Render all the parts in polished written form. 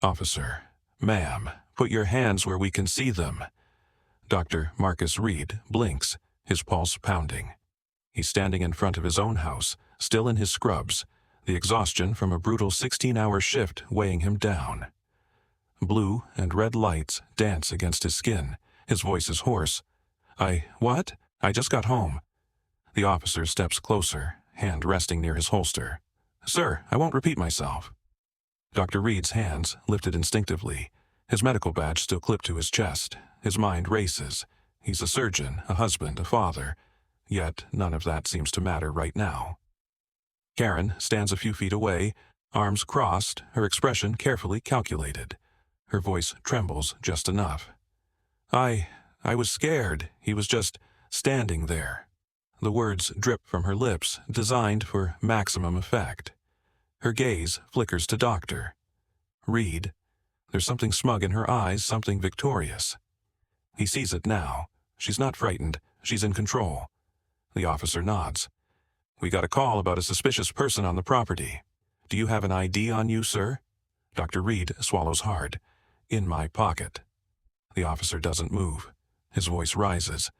Officer, ma'am, put your hands where we can see them. Dr. Marcus Reed blinks, his pulse pounding. He's standing in front of his own house, still in his scrubs, the exhaustion from a brutal 16-hour shift weighing him down. Blue and red lights dance against his skin. His voice is hoarse. What? I just got home. The officer steps closer, hand resting near his holster. Sir, I won't repeat myself. Dr. Reed's hands lifted instinctively, his medical badge still clipped to his chest. His mind races. He's a surgeon, a husband, a father. Yet none of that seems to matter right now. Karen stands a few feet away, arms crossed, her expression carefully calculated. Her voice trembles just enough. I was scared. He was just standing there. The words drip from her lips, designed for maximum effect. Her gaze flickers to Dr. Reed. There's something smug in her eyes, something victorious. He sees it now. She's not frightened. She's in control. The officer nods. We got a call about a suspicious person on the property. Do you have an ID on you, sir? Dr. Reed swallows hard. In my pocket. The officer doesn't move. His voice rises.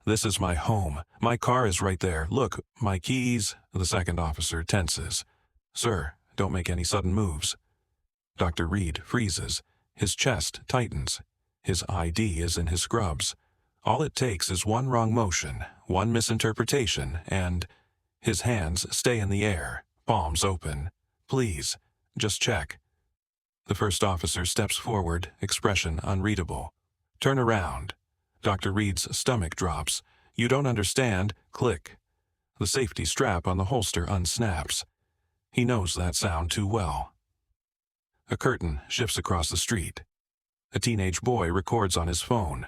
This is my home. My car is right there. Look, my keys. The second officer tenses. Sir, don't make any sudden moves. Dr. Reed freezes. His chest tightens. His ID is in his scrubs. All it takes is one wrong motion, one misinterpretation, and his hands stay in the air, palms open. Please, just check. The first officer steps forward, expression unreadable. Turn around. Dr. Reed's stomach drops. You don't understand. Click. The safety strap on the holster unsnaps. He knows that sound too well. A curtain shifts across the street. A teenage boy records on his phone.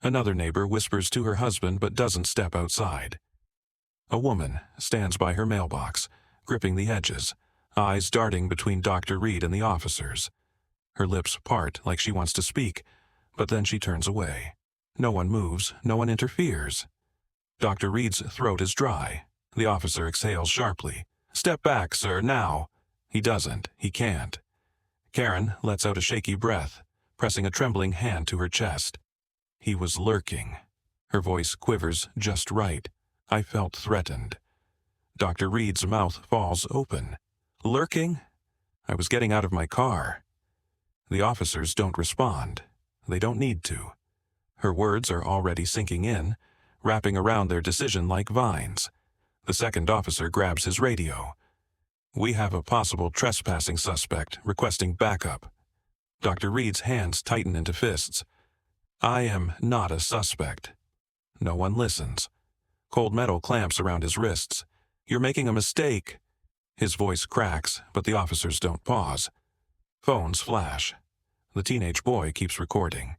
Another neighbor whispers to her husband but doesn't step outside. A woman stands by her mailbox, gripping the edges, eyes darting between Dr. Reed and the officers. Her lips part like she wants to speak, but then she turns away. No one moves, no one interferes. Dr. Reed's throat is dry. The officer exhales sharply. Step back, sir, now. He doesn't. He can't. Karen lets out a shaky breath, pressing a trembling hand to her chest. He was lurking. Her voice quivers just right. I felt threatened. Dr. Reed's mouth falls open. Lurking? I was getting out of my car. The officers don't respond. They don't need to. Her words are already sinking in, wrapping around their decision like vines. The second officer grabs his radio. We have a possible trespassing suspect requesting backup. Dr. Reed's hands tighten into fists. I am not a suspect. No one listens. Cold metal clamps around his wrists. You're making a mistake. His voice cracks, but the officers don't pause. Phones flash. The teenage boy keeps recording.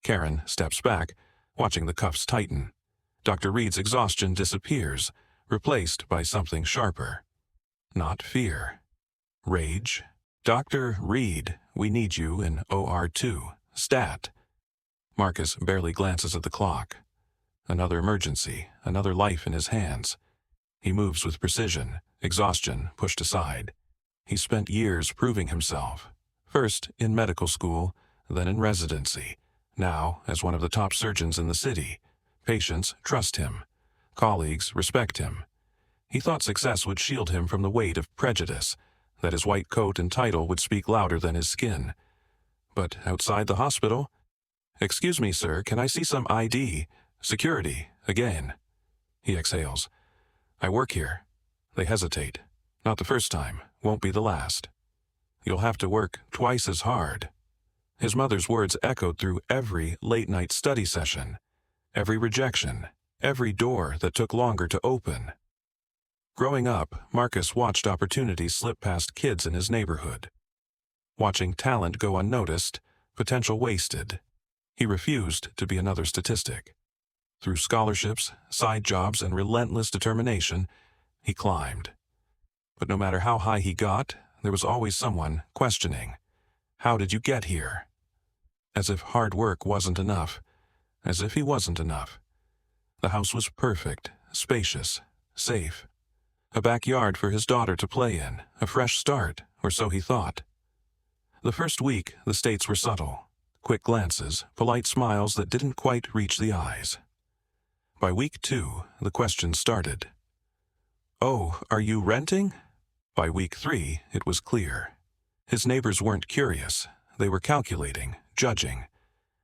Karen steps back, watching the cuffs tighten. Dr. Reed's exhaustion disappears, replaced by something sharper. Not fear. Rage. Dr. Reed, we need you in OR2. Stat. Marcus barely glances at the clock. Another emergency, another life in his hands. He moves with precision, exhaustion pushed aside. He spent years proving himself. First in medical school, then in residency. Now as one of the top surgeons in the city. Patients trust him. Colleagues respect him. He thought success would shield him from the weight of prejudice, that his white coat and title would speak louder than his skin. But outside the hospital, "Excuse me, sir, can I see some ID? Security, again." He exhales. "I work here." They hesitate. Not the first time, won't be the last. You'll have to work twice as hard. His mother's words echoed through every late-night study session, every rejection, every door that took longer to open. Growing up, Marcus watched opportunities slip past kids in his neighborhood. Watching talent go unnoticed, potential wasted. He refused to be another statistic. Through scholarships, side jobs, and relentless determination, he climbed. But no matter how high he got, there was always someone questioning. How did you get here? As if hard work wasn't enough. As if he wasn't enough. The house was perfect, spacious, safe. A backyard for his daughter to play in, a fresh start, or so he thought. The first week, the states were subtle. Quick glances, polite smiles that didn't quite reach the eyes. By week 2, the questions started. "Oh, are you renting?" By week 3, it was clear. His neighbors weren't curious. They were calculating, judging.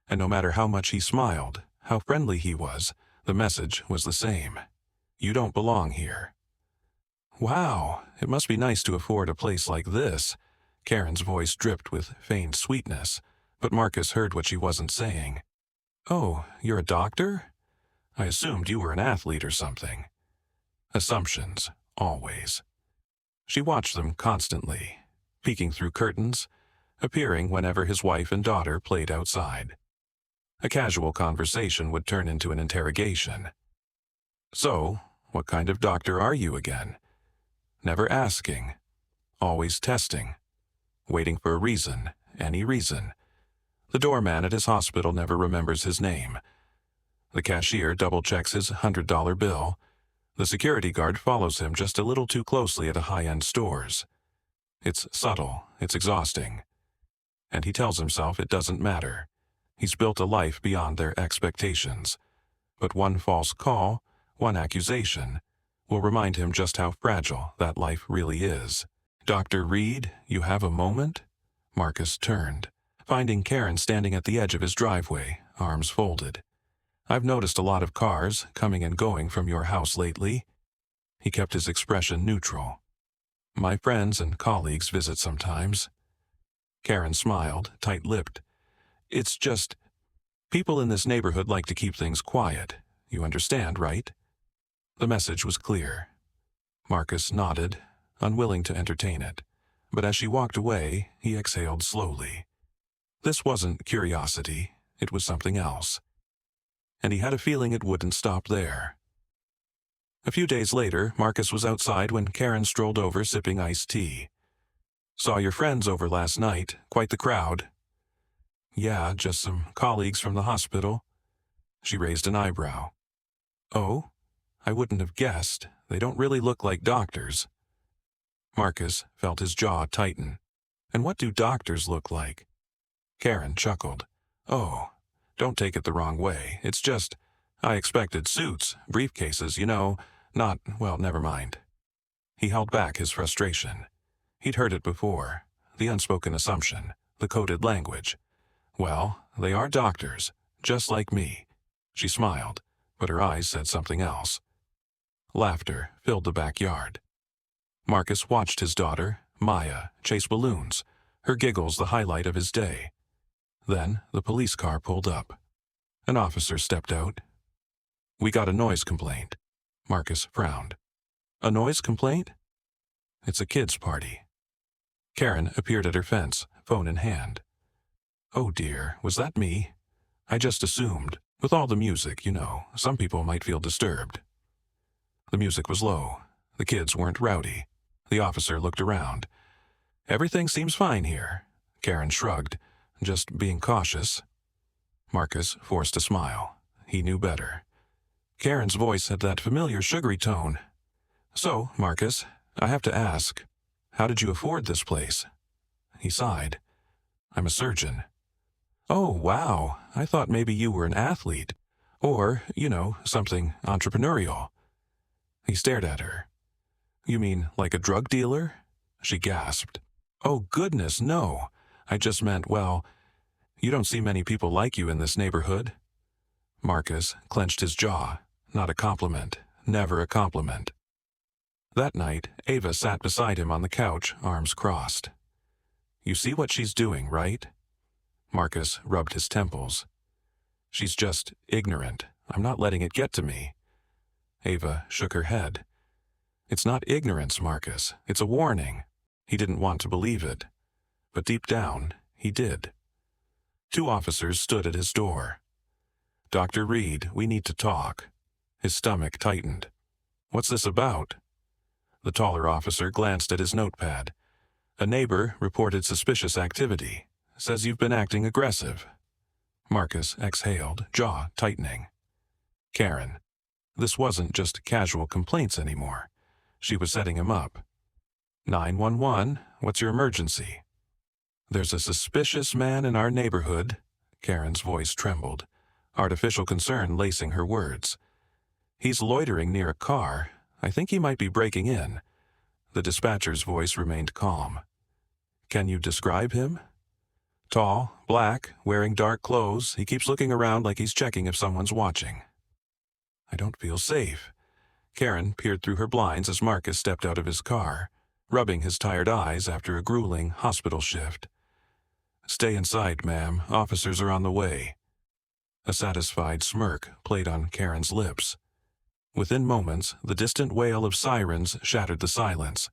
And no matter how much he smiled, how friendly he was, the message was the same. You don't belong here. "Wow, it must be nice to afford a place like this." Karen's voice dripped with feigned sweetness, but Marcus heard what she wasn't saying. "Oh, you're a doctor? I assumed you were an athlete or something." Assumptions, always. She watched them constantly, peeking through curtains, appearing whenever his wife and daughter played outside. A casual conversation would turn into an interrogation. "So, what kind of doctor are you again?" Never asking, always testing, waiting for a reason, any reason. The doorman at his hospital never remembers his name. The cashier double-checks his $100 bill. The security guard follows him just a little too closely at a high-end stores. It's subtle, it's exhausting. And he tells himself it doesn't matter. He's built a life beyond their expectations. But one false call, one accusation, will remind him just how fragile that life really is. "Dr. Reed, you have a moment?" Marcus turned, finding Karen standing at the edge of his driveway, arms folded. "I've noticed a lot of cars coming and going from your house lately." He kept his expression neutral. "My friends and colleagues visit sometimes." Karen smiled, tight-lipped. "It's just, people in this neighborhood like to keep things quiet. You understand, right?" The message was clear. Marcus nodded, unwilling to entertain it. But as she walked away, he exhaled slowly. This wasn't curiosity, it was something else. And he had a feeling it wouldn't stop there. A few days later, Marcus was outside when Karen strolled over sipping iced tea. "Saw your friends over last night, quite the crowd." "Yeah, just some colleagues from the hospital." She raised an eyebrow. "Oh? I wouldn't have guessed. They don't really look like doctors." Marcus felt his jaw tighten. "And what do doctors look like?" Karen chuckled. "Oh, don't take it the wrong way. It's just, I expected suits, briefcases, not, well, never mind." He held back his frustration. He'd heard it before, the unspoken assumption, the coded language. "Well, they are doctors, just like me." She smiled, but her eyes said something else. Laughter filled the backyard. Marcus watched his daughter, Maya, chase balloons, her giggles the highlight of his day. Then the police car pulled up. An officer stepped out. "We got a noise complaint." Marcus frowned. "A noise complaint?" "It's a kids' party." Karen appeared at her fence, phone in hand. "Oh dear, was that me? I just assumed. With all the music, some people might feel disturbed." The music was low. The kids weren't rowdy. The officer looked around. "Everything seems fine here." Karen shrugged. "Just being cautious." Marcus forced a smile. He knew better. Karen's voice had that familiar sugary tone. "So, Marcus, I have to ask, how did you afford this place?" He sighed. "I'm a surgeon." "Oh, wow. I thought maybe you were an athlete. Or, something entrepreneurial." He stared at her. "You mean like a drug dealer?" She gasped. "Oh, goodness, no. I just meant, well, you don't see many people like you in this neighborhood." Marcus clenched his jaw. Not a compliment. Never a compliment. That night, Ava sat beside him on the couch, arms crossed. "You see what she's doing, right?" Marcus rubbed his temples. "She's just ignorant. I'm not letting it get to me." Ava shook her head. "It's not ignorance, Marcus. It's a warning." He didn't want to believe it. But deep down, he did. 2 officers stood at his door. "Dr. Reed, we need to talk." His stomach tightened. "What's this about?" The taller officer glanced at his notepad. "A neighbor reported suspicious activity. Says you've been acting aggressive." Marcus exhaled, jaw tightening. "Karen." This wasn't just casual complaints anymore. She was setting him up. 911, what's your emergency?" There's a suspicious man in our neighborhood. Karen's voice trembled, artificial concern lacing her words. He's loitering near a car. I think he might be breaking in. The dispatcher's voice remained calm. Can you describe him? Tall, black, wearing dark clothes. He keeps looking around like he's checking if someone's watching. I don't feel safe. Karen peered through her blinds as Marcus stepped out of his car, rubbing his tired eyes after a grueling hospital shift. Stay inside, ma'am. Officers are on the way. A satisfied smirk played on Karen's lips. Within moments, the distant wail of sirens shattered the silence.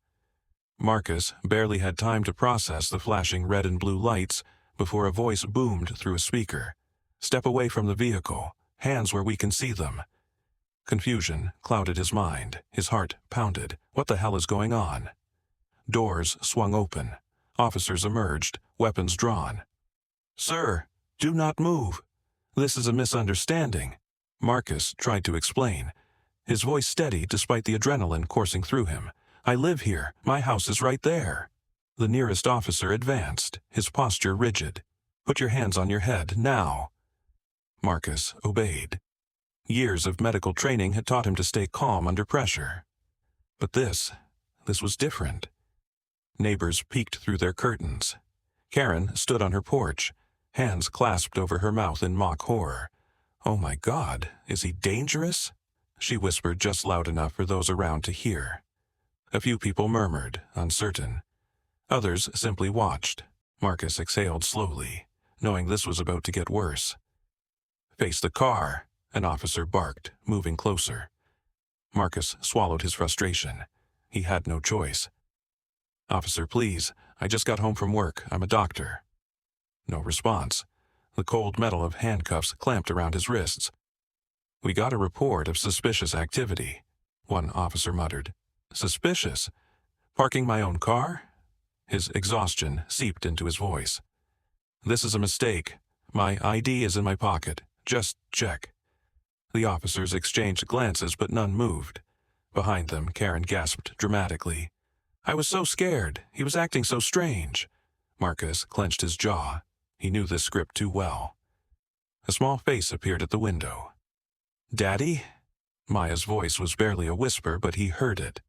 Marcus barely had time to process the flashing red and blue lights before a voice boomed through a speaker. Step away from the vehicle. Hands where we can see them. Confusion clouded his mind. His heart pounded. What the hell is going on? Doors swung open. Officers emerged, weapons drawn. Sir, do not move. This is a misunderstanding. Marcus tried to explain, his voice steady despite the adrenaline coursing through him. I live here. My house is right there. The nearest officer advanced, his posture rigid. Put your hands on your head, now. Marcus obeyed. Years of medical training had taught him to stay calm under pressure. But this was different. Neighbors peeked through their curtains. Karen stood on her porch, hands clasped over her mouth in mock horror. Oh my God, is he dangerous? She whispered just loud enough for those around to hear. A few people murmured, uncertain. Others simply watched. Marcus exhaled slowly, knowing this was about to get worse. Face the car, an officer barked, moving closer. Marcus swallowed his frustration. He had no choice. Officer, please. I just got home from work. I'm a doctor. No response. The cold metal of handcuffs clamped around his wrists. We got a report of suspicious activity, one officer muttered. Suspicious? Parking my own car? His exhaustion seeped into his voice. This is a mistake. My ID is in my pocket. Just check. The officers exchanged glances, but none moved. Behind them, Karen gasped dramatically. I was so scared. He was acting so strange. Marcus clenched his jaw. He knew this script too well. A small face appeared at the window. Daddy? Maya's voice was barely a whisper, but he heard it.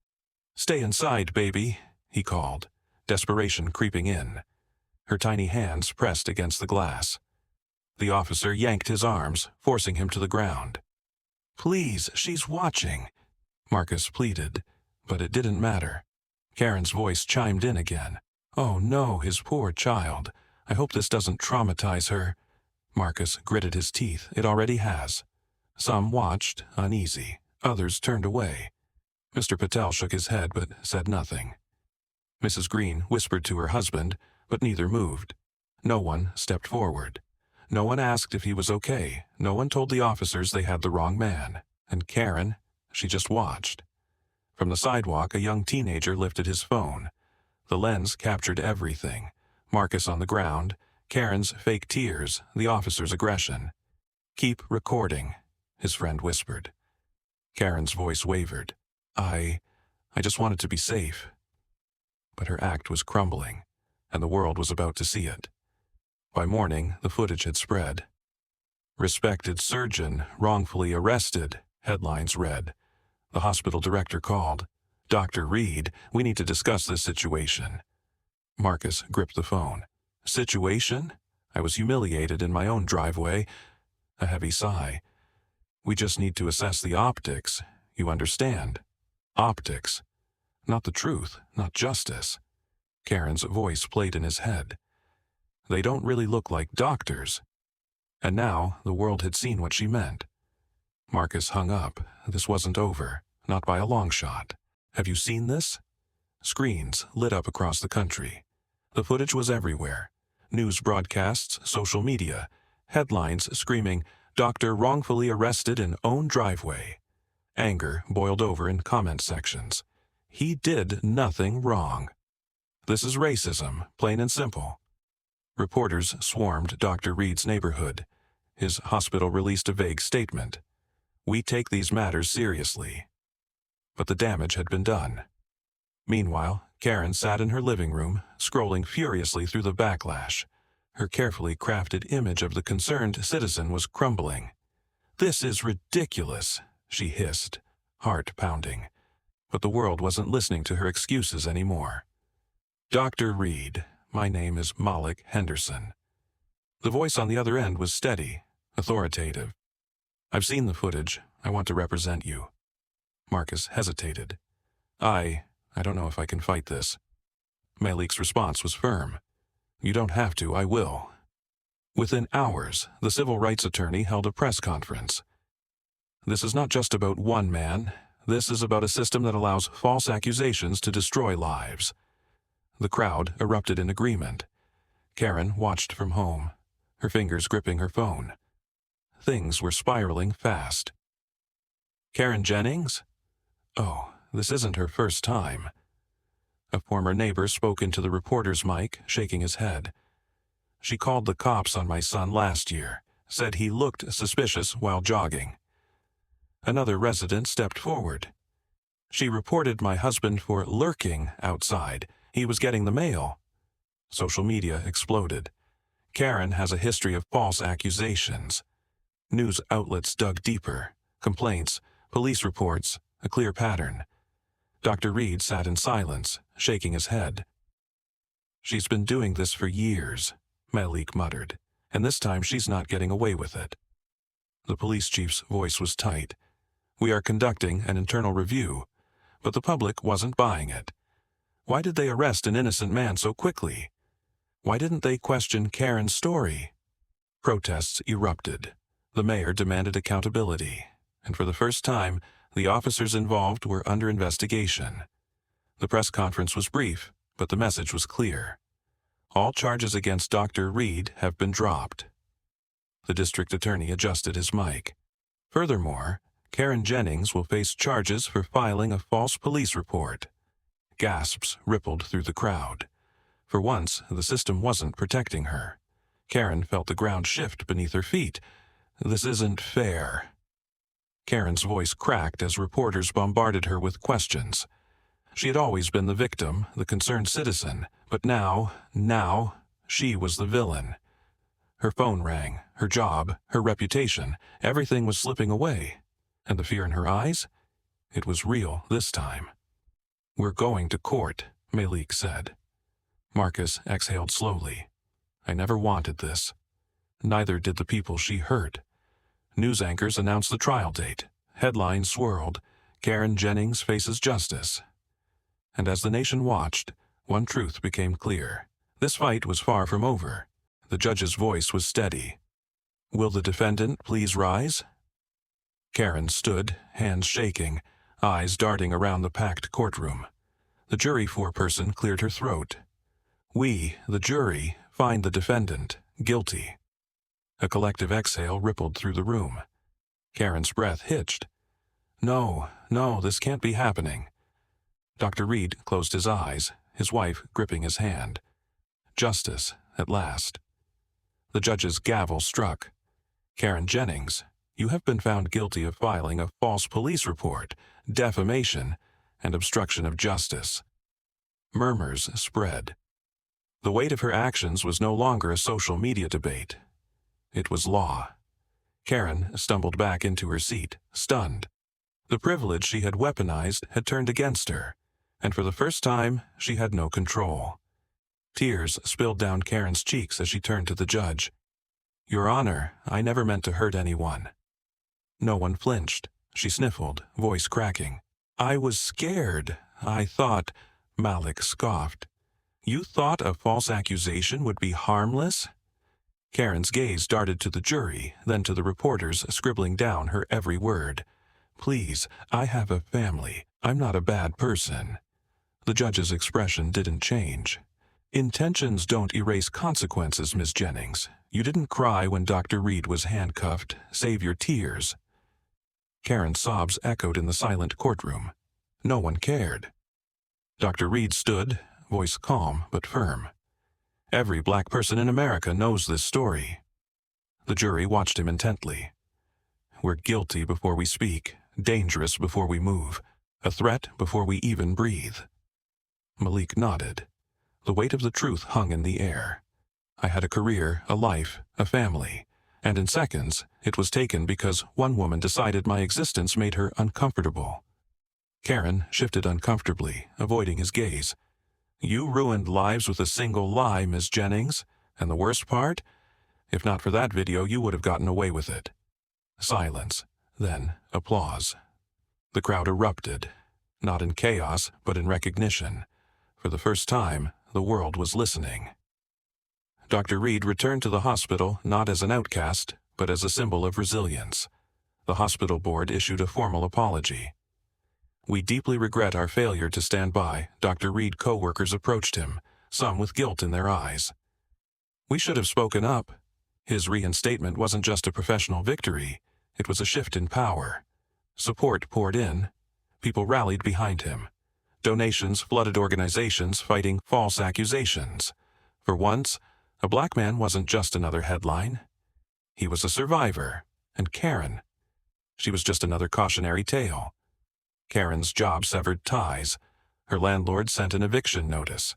Stay inside, baby, he called, desperation creeping in. Her tiny hands pressed against the glass. The officer yanked his arms, forcing him to the ground. Please, she's watching, Marcus pleaded, but it didn't matter. Karen's voice chimed in again. Oh no, his poor child. I hope this doesn't traumatize her. Marcus gritted his teeth. It already has. Some watched, uneasy. Others turned away. Mr. Patel shook his head but said nothing. Mrs. Green whispered to her husband, but neither moved. No one stepped forward. No one asked if he was okay. No one told the officers they had the wrong man. And Karen, she just watched. From the sidewalk, a young teenager lifted his phone. The lens captured everything. Marcus on the ground, Karen's fake tears, the officer's aggression. Keep recording, his friend whispered. Karen's voice wavered. I just wanted to be safe. But her act was crumbling, and the world was about to see it. By morning, the footage had spread. Respected surgeon wrongfully arrested, headlines read. The hospital director called. Dr. Reed, we need to discuss this situation. Marcus gripped the phone. Situation? I was humiliated in my own driveway. A heavy sigh. We just need to assess the optics. You understand? Optics. Not the truth, not justice. Karen's voice played in his head. They don't really look like doctors. And now the world had seen what she meant. Marcus hung up. This wasn't over, not by a long shot. Have you seen this? Screens lit up across the country. The footage was everywhere. News broadcasts, social media, headlines screaming, Doctor wrongfully arrested in own driveway. Anger boiled over in comment sections. He did nothing wrong. This is racism, plain and simple. Reporters swarmed Dr. Reed's neighborhood. His hospital released a vague statement. We take these matters seriously. But the damage had been done. Meanwhile, Karen sat in her living room, scrolling furiously through the backlash. Her carefully crafted image of the concerned citizen was crumbling. "This is ridiculous," she hissed, heart pounding. But the world wasn't listening to her excuses anymore. "Dr. Reed, my name is Malik Henderson." The voice on the other end was steady, authoritative. "I've seen the footage. I want to represent you." Marcus hesitated. I don't know if I can fight this." Malik's response was firm. "You don't have to, I will." Within hours, the civil rights attorney held a press conference. "This is not just about one man. This is about a system that allows false accusations to destroy lives." The crowd erupted in agreement. Karen watched from home, her fingers gripping her phone. Things were spiraling fast. "Karen Jennings? Oh, this isn't her first time." A former neighbor spoke into the reporter's mic, shaking his head. "She called the cops on my son last year, said he looked suspicious while jogging." Another resident stepped forward. "She reported my husband for lurking outside. He was getting the mail." Social media exploded. Karen has a history of false accusations. News outlets dug deeper. Complaints, police reports, a clear pattern. Dr. Reed sat in silence, shaking his head. "She's been doing this for years," Malik muttered, "and this time she's not getting away with it." The police chief's voice was tight. "We are conducting an internal review," but the public wasn't buying it. Why did they arrest an innocent man so quickly? Why didn't they question Karen's story? Protests erupted. The mayor demanded accountability, and for the first time, the officers involved were under investigation. The press conference was brief, but the message was clear. All charges against Dr. Reed have been dropped. The district attorney adjusted his mic. Furthermore, Karen Jennings will face charges for filing a false police report. Gasps rippled through the crowd. For once, the system wasn't protecting her. Karen felt the ground shift beneath her feet. "This isn't fair." Karen's voice cracked as reporters bombarded her with questions. She had always been the victim, the concerned citizen, but now, she was the villain. Her phone rang, her job, her reputation, everything was slipping away. And the fear in her eyes? It was real this time. "We're going to court," Malik said. Marcus exhaled slowly. "I never wanted this. Neither did the people she hurt." News anchors announced the trial date. Headlines swirled. Karen Jennings faces justice. And as the nation watched, one truth became clear. This fight was far from over. The judge's voice was steady. "Will the defendant please rise?" Karen stood, hands shaking, eyes darting around the packed courtroom. The jury foreperson cleared her throat. "We, the jury, find the defendant guilty." A collective exhale rippled through the room. Karen's breath hitched. No, this can't be happening." Dr. Reed closed his eyes, his wife gripping his hand. Justice, at last. The judge's gavel struck. "Karen Jennings, you have been found guilty of filing a false police report, defamation, and obstruction of justice." Murmurs spread. The weight of her actions was no longer a social media debate. It was law. Karen stumbled back into her seat, stunned. The privilege she had weaponized had turned against her, and for the first time, she had no control. Tears spilled down Karen's cheeks as she turned to the judge. "Your Honor, I never meant to hurt anyone." No one flinched. She sniffled, voice cracking. "I was scared. I thought—" Malik scoffed. "You thought a false accusation would be harmless?" Karen's gaze darted to the jury, then to the reporters scribbling down her every word. "Please, I have a family. I'm not a bad person." The judge's expression didn't change. "Intentions don't erase consequences, Miss Jennings. You didn't cry when Dr. Reed was handcuffed. Save your tears." Karen's sobs echoed in the silent courtroom. No one cared. Dr. Reed stood, voice calm but firm. "Every black person in America knows this story." The jury watched him intently. "We're guilty before we speak, dangerous before we move, a threat before we even breathe." Malik nodded. The weight of the truth hung in the air. I had a career, a life, a family, and in seconds it was taken because one woman decided my existence made her uncomfortable. Karen shifted uncomfortably, avoiding his gaze. You ruined lives with a single lie, Miss Jennings, and the worst part? If not for that video, you would have gotten away with it. Silence, then applause. The crowd erupted, not in chaos, but in recognition. For the first time, the world was listening. Dr. Reed returned to the hospital not as an outcast, but as a symbol of resilience. The hospital board issued a formal apology. We deeply regret our failure to stand by, Dr. Reed co-workers approached him, some with guilt in their eyes. We should have spoken up. His reinstatement wasn't just a professional victory, it was a shift in power. Support poured in. People rallied behind him. Donations flooded organizations fighting false accusations. For once, a black man wasn't just another headline. He was a survivor. And Karen. She was just another cautionary tale. Karen's job severed ties. Her landlord sent an eviction notice.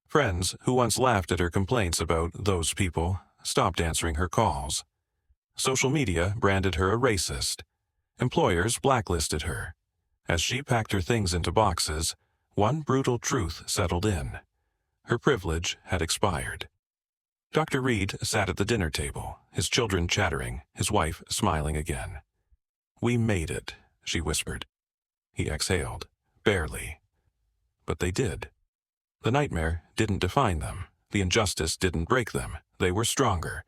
Friends who once laughed at her complaints about those people stopped answering her calls. Social media branded her a racist. Employers blacklisted her. As she packed her things into boxes, one brutal truth settled in. Her privilege had expired. Dr. Reed sat at the dinner table, his children chattering, his wife smiling again. We made it, she whispered. He exhaled, barely. But they did. The nightmare didn't define them. The injustice didn't break them. They were stronger.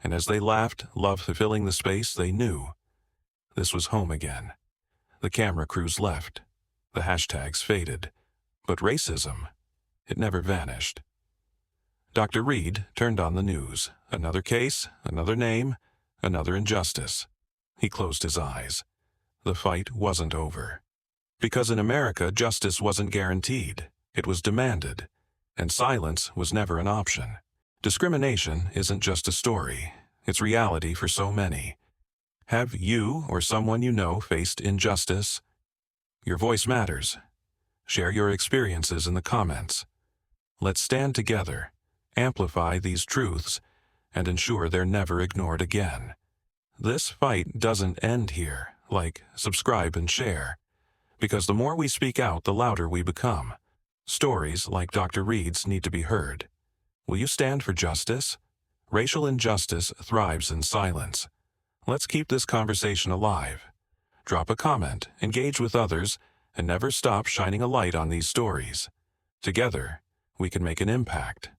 And as they laughed, love fulfilling the space, they knew. This was home again. The camera crews left. The hashtags faded. But racism, it never vanished. Dr. Reed turned on the news. Another case, another name, another injustice. He closed his eyes. The fight wasn't over. Because in America, justice wasn't guaranteed. It was demanded. And silence was never an option. Discrimination isn't just a story. It's reality for so many. Have you or someone you know faced injustice? Your voice matters. Share your experiences in the comments. Let's stand together, amplify these truths, and ensure they're never ignored again. This fight doesn't end here. Like, subscribe, and share. Because the more we speak out, the louder we become. Stories like Dr. Reed's need to be heard. Will you stand for justice? Racial injustice thrives in silence. Let's keep this conversation alive. Drop a comment, engage with others, and never stop shining a light on these stories. Together, we can make an impact.